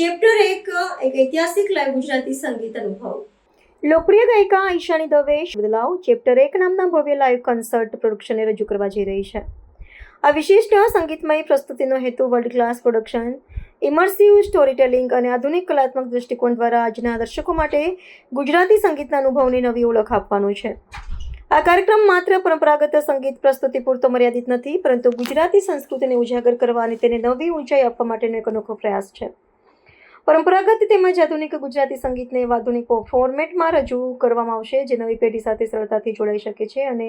Chapter એક ઐતિહાસિક live Gujarati સંગીત અનુભવ. લોકપ્રિય ગાયિકા ઈશાની દવે બદલાવ ચેપ્ટર 1 નામના ભવ્ય લાઈવ કન્સર્ટ પ્રોડક્શનને રજૂ કરવા જઈ રહી છે. આ વિશિષ્ટ સંગીતમય પ્રસ્તુતિનો હેતુ world class production, immersive storytelling અને આધુનિક કલાત્મક દૃષ્ટિકોણ દ્વારા આજના દર્શકો માટે ગુજરાતી સંગીતના અનુભવને નવી ઓળખ આપવાનો છે. આ કાર્યક્રમ માત્ર પરંપરાગત સંગીત પ્રસ્તુતિ પૂરતો મર્યાદિત નથી, પરંતુ ગુજરાતી સંસ્કૃતિને ઉજાગર કરવા અને તેને નવી ઊંચાઈ આપવા માટેનો એક અનોખો પ્રયાસ છે. પરંપરાગત તેમજ આધુનિક ગુજરાતી સંગીતને આધુનિક ફોર્મેટમાં રજૂ કરવામાં આવશે, જે નવી પેઢી સાથે સરળતાથી જોડાઈ શકે છે અને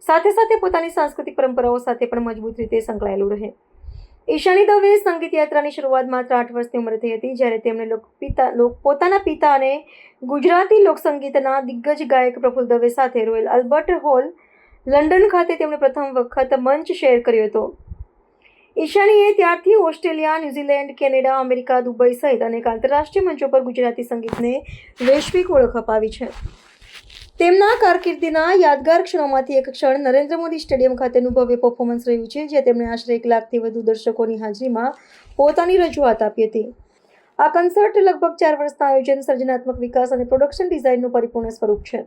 સાથે સાથે પોતાની સાંસ્કૃતિક પરંપરાઓ સાથે પણ મજબૂત રીતે સંકળાયેલું રહે. ઈશાની દવે સંગીત યાત્રાની શરૂઆત માત્ર 8 વર્ષની ઉંમરે થઈ હતી, જ્યારે તેમણે પોતાના પિતા અને ગુજરાતી લોકસંગીતના દિગ્ગજ ગાયક પ્રફુલ્લ દવે સાથે રોયલ આલ્બર્ટ હોલ, લંડન ખાતે તેમણે પ્રથમ વખત મંચ શેર કર્યો હતો. ઈશાનીએ ત્યારથી Australia, New Zealand, Canada, America, Dubai સહિત અનેક આંતરરાષ્ટ્રીય મંચો પર ગુજરાતી સંગીતને વૈશ્વિક ઓળખ અપાવી છે. તેમના કારકિર્દીના યાદગાર ક્ષણોમાંથી એક ક્ષણ નરેન્દ્ર મોદી સ્ટેડિયમ ખાતેનું ભવ્ય પરફોર્મન્સ રહ્યું છે, જ્યાં તેમણે આશરે 1 લાખથી વધુ દર્શકોની હાજરીમાં પોતાની રજૂઆત આપી હતી. આ કન્સર્ટ લગભગ 4 વર્ષના આયોજન, સર્જનાત્મક વિકાસ અને પ્રોડક્શન ડિઝાઇનનું પરિપૂર્ણ સ્વરૂપ છે.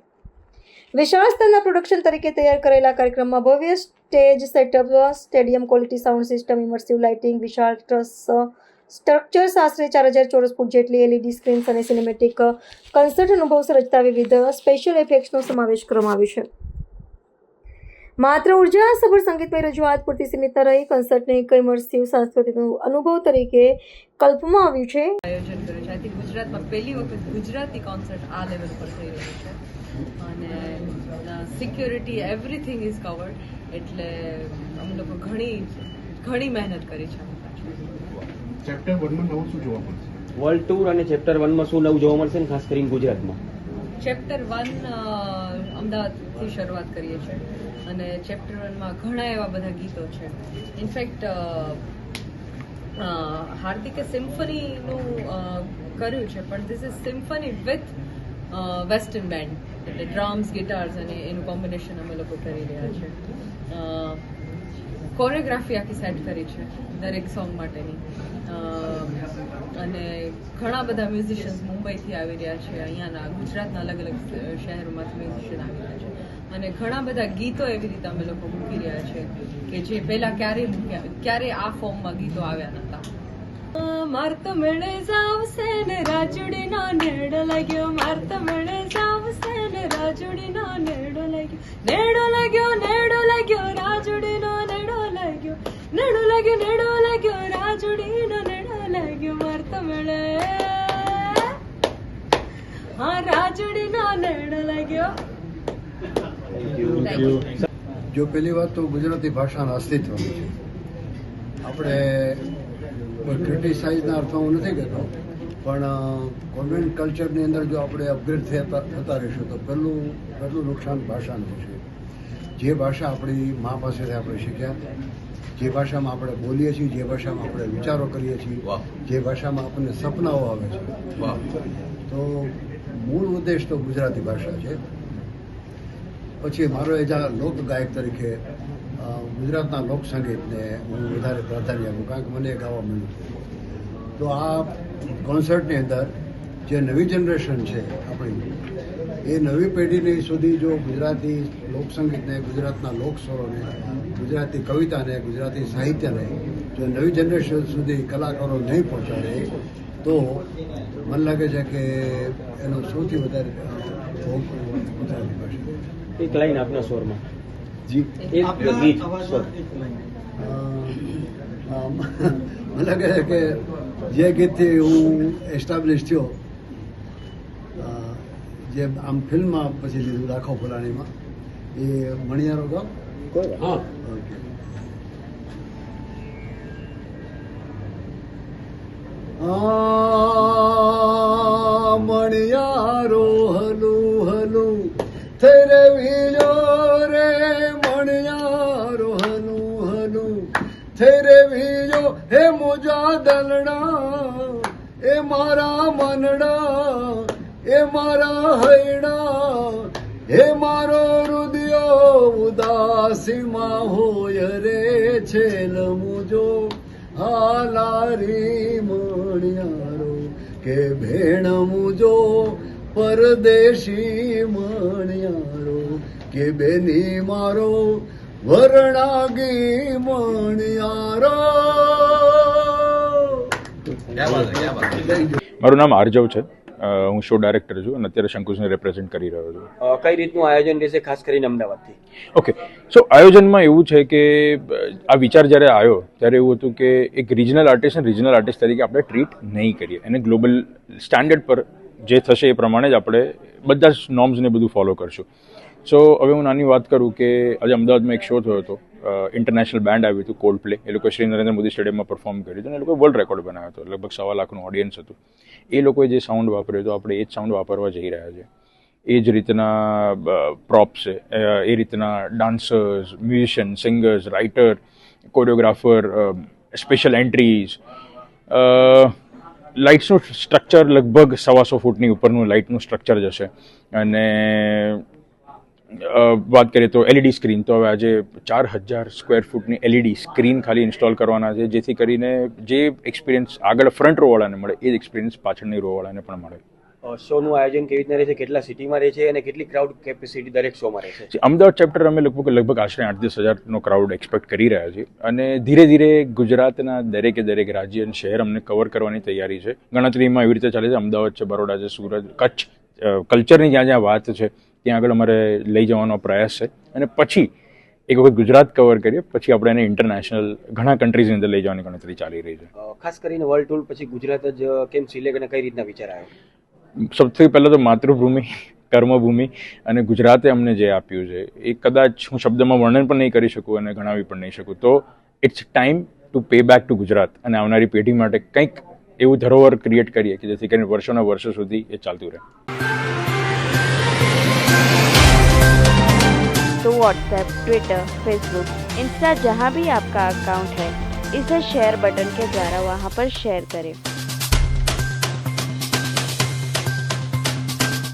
વિશાળ સ્તરના પ્રોડક્શન તરીકે તૈયાર કરેલા કાર્યક્રમમાં ભવ્ય stage setup, stadium quality sound system, immersive lighting, વિશાળ સ્ટ્રક્ચર્સ, આશરે 4000 ચોરસ ફૂટ જેટલી LED સ્ક્રીન્સ અને સિનેમેટિક કન્સર્ટ અનુભવ સર્જતા વિવિધ સ્પેશિયલ ઇફેક્ટ્સનો સમાવેશ કરવામાં આવ્યો છે. માત્ર ઉર્જાસભર સંગીતમય રજૂઆત પૂરતી સીમિત ન રહી કન્સર્ટને એક ઇમર્સિવ સાંસ્કૃતિક અનુભવ તરીકે કલ્પવામાં આવ્યું છે. આયોજન કર્યું છે. આથી ગુજરાતમાં પહેલી વખત ગુજરાતી કોન્સર્ટ આ લેવલ પર થઈ રહ્યું છે અને સિક્યોરિટી એવરીથિંગ ઇઝ કવર્ડ, એટલે અમે લોકો ઘણી મહેનત કરી છે. ચેપ્ટર 1 માં નવું શું જોવા મળશે? વર્લ્ડ ટૂર અને ચેપ્ટર 1 માં શું નવું જોવા મળશે, ખાસ કરીને ગુજરાતમાં? ચેપ્ટર 1 અમદાવાદથી શરૂઆત કરીએ છીએ અને ચેપ્ટર 1 માં ઘણા એવા બધા ગીતો છે. ઇનફેક્ટ હાર્દિકે સિમ્ફનીનું કર્યું છે, પણ this is symphony with western band, એટલે ડ્રમ્સ, ગિટાર્સ અને એનું કોમ્બિનેશન અમે લોકો કરી રહ્યા છે. કોરિયોગ્રાફી આખી સેટ કરી છે દરેક સોંગ માટેની, અને ઘણા બધા મ્યુઝિશિયન્સ મુંબઈથી આવી રહ્યા છે, અહીંયાના ગુજરાતના અલગ અલગ શહેરોમાંથી મ્યુઝિશિયન આવી રહ્યા છે, અને ઘણા બધા ગીતો એવી રીતે અમે લોકો મૂકી રહ્યા છે કે જે પહેલા ક્યારે આ ફોર્મમાં ગીતો આવ્યા નહોતા. મારત મળે જાવશે ને રાજુડીનો નેડો લાગ્યો, મારત મળે જાવશે ને રાજુડીનો નેડો લાગ્યો, નેડો લાગ્યો, નેડો લાગ્યો, રાજુડીનો નેડો લાગ્યો, નેડો લાગ્યો, નેડો લાગ્યો, રાજુડીનો નેડો લાગ્યો, મારત મળે, હા રાજુડીનો નેડો લાગ્યો. જો પહેલી વાત તો ગુજરાતી ભાષાના અસ્તિત્વની છે. આપણે કોઈ ક્રિટિસાઇઝના અર્થમાં હું નથી કહેતો, પણ કોન્વેન્ટ કલ્ચરની અંદર જો આપણે અપગ્રેડ થતા રહીશું તો પહેલું નુકસાન ભાષાનું છે. જે ભાષા આપણી મા પાસેથી આપણે શીખ્યા, જે ભાષામાં આપણે બોલીએ છીએ, જે ભાષામાં આપણે વિચારો કરીએ છીએ, જે ભાષામાં આપણને સપનાઓ આવે છે, તો મૂળ ઉદ્દેશ તો ગુજરાતી ભાષા છે. પછી મારો લોક ગાયક તરીકે ગુજરાતના લોકસંગીતને હું વધારે પ્રાધાન્ય આપું, કારણ કે મને ગાવા મળ્યું. તો આ કોન્સર્ટની અંદર જે નવી જનરેશન છે આપણી, એ નવી પેઢીની સુધી જો ગુજરાતી લોકસંગીતને, ગુજરાતના લોકસ્વરોને, ગુજરાતી કવિતાને, ગુજરાતી સાહિત્યને જો નવી જનરેશન સુધી કલાકારો નહીં પહોંચાડે તો મને લાગે છે કે એનો સૌથી વધારે ભોગ ગુજરાતી ભાષા. એક લાઈન આપના સ્વરમાં. જી, એક ગીત સ્વર. મને લાગે છે કે જે ગીતથી હું એસ્ટાબ્લિશ થયો, જે આમ ફિલ્મમાં પછી લીધું લાખો ફલાણીમાં, એ મણિયારો ગામ. હા, ઓકે. મણિયારો હલું હલું તેરે વીજો રે, મણિયારો હલું હલું તેરે વીજો, હે મુજા દલડા, એ મારા મનડા, એ મારા હૈડા, હે મારો રુદિયો ઉદાસીમાં હોય રે છેલ મુજો, હાલારી મણિયારો કે ભેણ મુજો પરદેશી મણિયારો કે બેની મારો વરણાગી મણિયારો. મારું નામ આર્જવ છે. હું શો ડાયરેક્ટર છું અને અત્યારે શંકુશને રિપ્રેઝેન્ટ કરી રહ્યો છું. કઈ રીતનું આયોજન રહેશે ખાસ કરીને અમદાવાદથી? ઓકે, સો આયોજનમાં એવું છે કે આ વિચાર જ્યારે આવ્યો ત્યારે એવું હતું કે એક રિજનલ આર્ટિસ્ટ તરીકે આપણે ટ્રીટ નહીં કરીએ, એને ગ્લોબલ સ્ટાન્ડર્ડ પર જે થશે એ પ્રમાણે જ આપણે બધા જ નોર્મ્સને બધું ફોલો કરશું. સો હવે હું નાની વાત કરું કે આજે અમદાવાદમાં એક શો થયો હતો, ઇન્ટરનેશનલ બેન્ડ આવ્યું હતું કોલ્ડ પ્લે. એ લોકોએ શ્રી નરેન્દ્ર મોદી સ્ટેડિયમમાં પરફોર્મ કર્યું હતું અને એ લોકોએ વર્લ્ડ રેકોર્ડ બનાવ્યો હતો. લગભગ 1.25 લાખનું ઓડિયન્સ હતું. એ લોકોએ જે સાઉન્ડ વાપર્યું હતું આપણે એ જ સાઉન્ડ વાપરવા જઈ રહ્યા છે. એ જ રીતના પ્રોપ્સ છે, એ રીતના dancers, musician, singers, writer, choreographer, special entries, લાઇટ્સનું સ્ટ્રક્ચર લગભગ 125 ફૂટની ઉપરનું લાઇટનું સ્ટ્રક્ચર જશે. અને વાત કરીએ તો એલઈડી સ્ક્રીન, તો હવે આજે 4000 સ્ક્વેર ફૂટની એલઈડી સ્ક્રીન ખાલી ઇન્સ્ટોલ કરવાના છે, જેથી કરીને જે એક્સપિરિયન્સ આગળ ફ્રન્ટ રોવાળાને મળે એ જ એક્સપિરિયન્સ પાછળની રોવાળાને પણ મળે. શોનું આયોજન કેવી રીતના રહેશે, કેટલા સિટીમાં રહેશે અને કેટલી ક્રાઉડ કેપેસિટી દરેક શોમાં રહેશે? અમદાવાદ ચેપ્ટર અમે લગભગ આશરે 8-10 હજારનો ક્રાઉડ એક્સપેક્ટ કરી રહ્યા છીએ અને ધીરે ધીરે ગુજરાતના દરેક રાજ્ય અને શહેર અમને કવર કરવાની તૈયારી છે. ગણતરીમાં એવી રીતે ચાલે છે. અમદાવાદ છે, બરોડા છે, સુરત, કચ્છ, કલ્ચરની જ્યાં વાત છે ત્યાં આગળ અમારે લઈ જવાનો પ્રયાસ છે. અને પછી એક વખત ગુજરાત કવર કરીએ પછી આપણે એને ઇન્ટરનેશનલ ઘણા કન્ટ્રીઝની અંદર લઈ જવાની ગણતરી ચાલી રહી છે. ખાસ કરીને વર્લ્ડ ટૂર પછી ગુજરાત જ કેમ સિલેક્ટ અને કઈ રીતના વિચાર આવ્યો? સૌથી પહેલાં તો માતૃભૂમિ, કર્મભૂમિ અને ગુજરાતે અમને જે આપ્યું છે એ કદાચ હું શબ્દમાં વર્ણન પણ નહીં કરી શકું અને ગણાવી પણ નહીં શકું. તો it's time to pay back to Gujarat અને આવનારી પેઢી માટે કંઈક એવું ધરોહર ક્રિએટ કરીએ કે જેથી કરીને વર્ષોના વર્ષો સુધી એ ચાલતું રહે. तो व्हाट्सएप, ट्विटर, फेसबुक, इंस्टा जहाँ भी आपका अकाउंट है इसे शेयर बटन के द्वारा वहाँ पर शेयर करें.